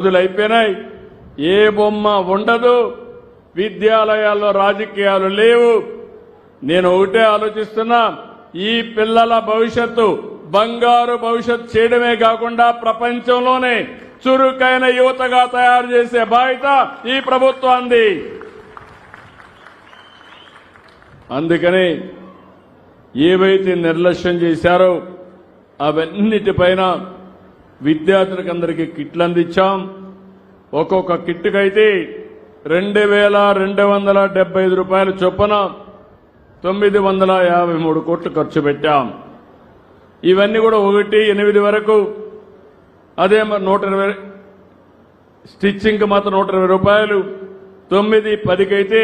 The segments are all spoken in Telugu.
రోజులు అయిపోయినాయి. ఏ బొమ్మ ఉండదు, విద్యాలయాల్లో రాజకీయాలు లేవు. నేను ఒకటే ఆలోచిస్తున్నా, ఈ పిల్లల భవిష్యత్తు బంగారు భవిష్యత్తు చేయడమే కాకుండా ప్రపంచంలోనే చురుకైన యువతగా తయారు చేసే బాధ్యత ఈ ప్రభుత్వానికి. అందుకని ఏవైతే నిర్లక్ష్యం చేశారో అవన్నిటిపైన విద్యార్థులకు అందరికీ కిట్లు అందించాం. ఒక్కొక్క కిట్టుకైతే 2,275 రూపాయలు చొప్పున 953 కోట్లు ఖర్చు పెట్టాం. ఇవన్నీ కూడా 1-8 వరకు, అదే 120 స్టిచ్చింగ్కి మాత్రం 120 రూపాయలు, 9-10కి అయితే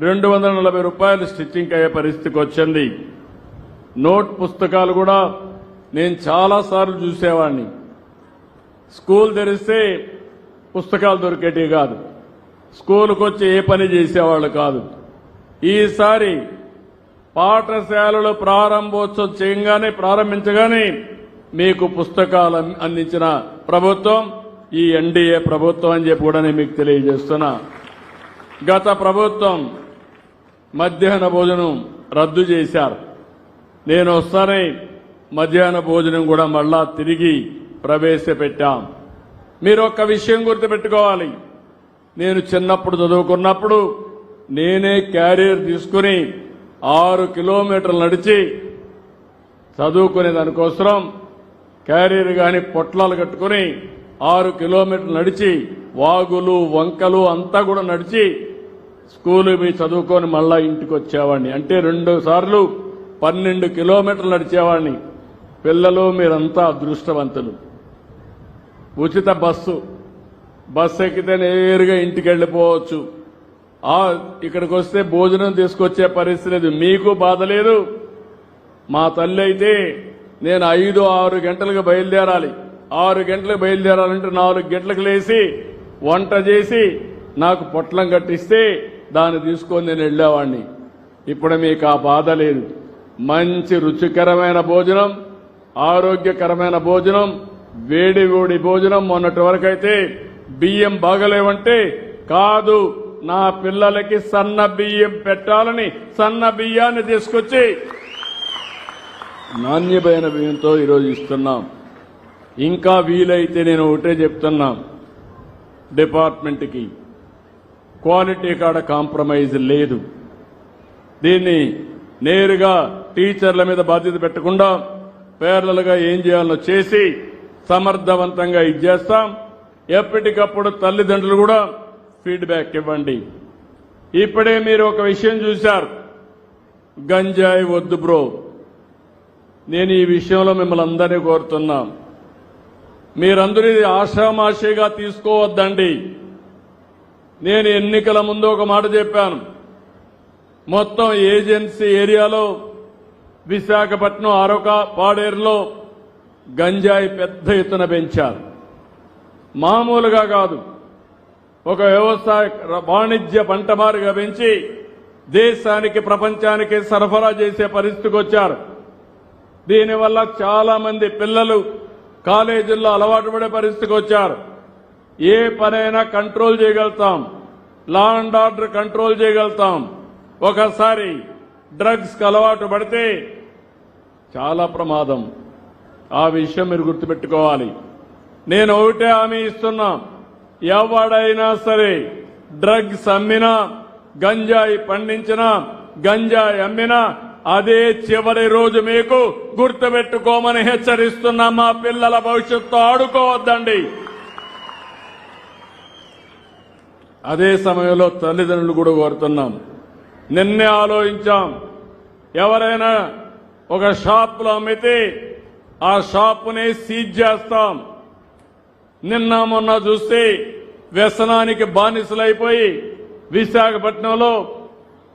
240 రూపాయలు స్టిచ్చింగ్ అయ్యే పరిస్థితికి వచ్చింది. నోట్ పుస్తకాలు కూడా నేను చాలాసార్లు చూసేవాడిని. స్కూల్ తెరిస్తే పుస్తకాలు దొరికేటివి కాదు, స్కూల్కి వచ్చి ఏ పని చేసేవాళ్ళు కాదు. ఈసారి పాఠశాలలు ప్రారంభోత్సవం ప్రారంభించగానే మీకు పుస్తకాలు అందించిన ప్రభుత్వం ఈ ఎన్డీఏ ప్రభుత్వం అని చెప్పి కూడా నేను మీకు తెలియజేస్తున్నా. గత ప్రభుత్వం మధ్యాహ్న భోజనం రద్దు చేశారు. నేను వస్తానే మధ్యాహ్న భోజనం కూడా మళ్ళా తిరిగి ప్రవేశపెట్టాం. మీరు ఒక్క విషయం గుర్తుపెట్టుకోవాలి, నేను చిన్నప్పుడు చదువుకున్నప్పుడు నేనే క్యారియర్ తీసుకుని 6 కిలోమీటర్లు నడిచి చదువుకునే దానికోసం క్యారియర్ గాని పొట్లాలు కట్టుకుని 6 కిలోమీటర్లు నడిచి వాగులు వంకలు అంతా కూడా నడిచి స్కూలు మీ చదువుకొని మళ్ళా ఇంటికి వచ్చేవాడిని. అంటే 2 సార్లు 12 కిలోమీటర్లు నడిచేవాడిని. పిల్లలు మీరంతా అదృష్టవంతులు. ఉచిత బస్సు ఎక్కితే నేరుగా ఇంటికి వెళ్ళిపోవచ్చు. ఇక్కడికి వస్తే భోజనం తీసుకొచ్చే పరిస్థితి లేదు, మీకు బాధ లేదు. మా తల్లి అయితే నేను 5-6 గంటలకు బయలుదేరాలి. 6 గంటలకు బయలుదేరాలంటే 4 గంటలకు లేచి వంట చేసి నాకు పొట్లం కట్టిస్తే దాన్ని తీసుకొని నేను వెళ్ళేవాడిని. ఇప్పుడు మీకు ఆ బాధ లేదు. మంచి రుచికరమైన భోజనం, ఆరోగ్యకరమైన భోజనం, వేడి భోజనం. మొన్నటి వరకైతే బియ్యం బాగలేవంటే కాదు, నా పిల్లలకి సన్న బియ్యం పెట్టాలని సన్న బియ్యాన్ని తీసుకొచ్చి నాణ్యమైన బియ్యంతో ఈరోజు ఇస్తున్నాం. ఇంకా వీలైతే నేను ఒకటే చెప్తున్నా, డిపార్ట్మెంట్కి క్వాలిటీ కాడ కాంప్రమైజ్ లేదు. దీన్ని నేరుగా టీచర్ల మీద బాధ్యత పెట్టకుండా పేర్లలుగా ఏం చేయాలో చేసి సమర్థవంతంగా ఇచ్చేస్తాం. ఎప్పటికప్పుడు తల్లిదండ్రులు కూడా ఫీడ్బ్యాక్ ఇవ్వండి. ఇప్పుడే మీరు ఒక విషయం చూశారు, గంజాయి వద్దు బ్రో. నేను ఈ విషయంలో మిమ్మల్ని అందరినీ కోరుతున్నా, మీరందరూ ఇది ఆషామాషిగా తీసుకోవద్దండి. నేను ఎన్నికల ముందు ఒక మాట చెప్పాను, మొత్తం ఏజెన్సీ ఏరియాలో విశాఖపట్నం అరొక పాడేరులో గంజాయి పెద్ద ఎత్తున పెంచారు. మామూలుగా కాదు, ఒక వ్యవసాయ వాణిజ్య పంటమారుగా పెంచి దేశానికి ప్రపంచానికి సరఫరా చేసే పరిస్థితికి వచ్చారు. దీనివల్ల చాలా మంది పిల్లలు కాలేజీల్లో అలవాటు పడే పరిస్థితికి వచ్చారు. ఏ పనైనా కంట్రోల్ చేయగలుగుతాం, లా అండ్ ఆర్డర్ కంట్రోల్ చేయగలుగుతాం. ఒకసారి డ్రగ్స్కి అలవాటు పడితే చాలా ప్రమాదం. ఆ విషయం మీరు గుర్తుపెట్టుకోవాలి. నేను ఒకటే హామీ ఇస్తున్నా, ఎవడైనా సరే డ్రగ్స్ అమ్మినా, గంజాయి పండించినా, గంజాయి అమ్మినా అదే చివరి రోజు మీకు గుర్తుపెట్టుకోమని హెచ్చరిస్తున్నా. మా పిల్లల భవిష్యత్తు ఆడుకోవద్దండి. అదే సమయంలో తల్లిదండ్రులు కూడా కోరుతున్నాం, నిన్నే ఆలోచించాం, ఎవరైనా ఒక షాపులో అమ్మితే ఆ షాపుని సీజ్ చేస్తాం. నిన్న మొన్న చూస్తే వ్యసనానికి బానిసలైపోయి విశాఖపట్నంలో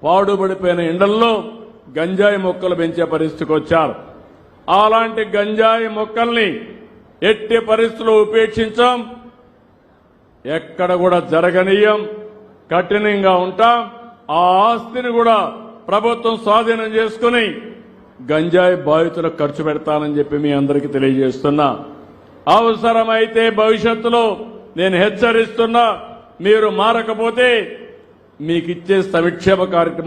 పాడుబడిపోయిన ఎండల్లో గంజాయి మొక్కలు పెంచే పరిస్థితికి వచ్చారు. అలాంటి గంజాయి మొక్కల్ని ఎట్టి పరిస్థితుల్లో ఉపేక్షించాం, ఎక్కడ కూడా జరగనీయం, కఠినంగా ఉంటాం. ఆ ఆస్తిని కూడా ప్రభుత్వం స్వాధీనం చేసుకుని గంజాయి బాధితులకు ఖర్చు పెడతానని చెప్పి మీ అందరికీ తెలియజేస్తున్నా. అవసరమైతే భవిష్యత్తులో నేను హెచ్చరిస్తున్నా, మీరు మారకపోతే మీకిచ్చే సంక్షేమ కార్యక్రమం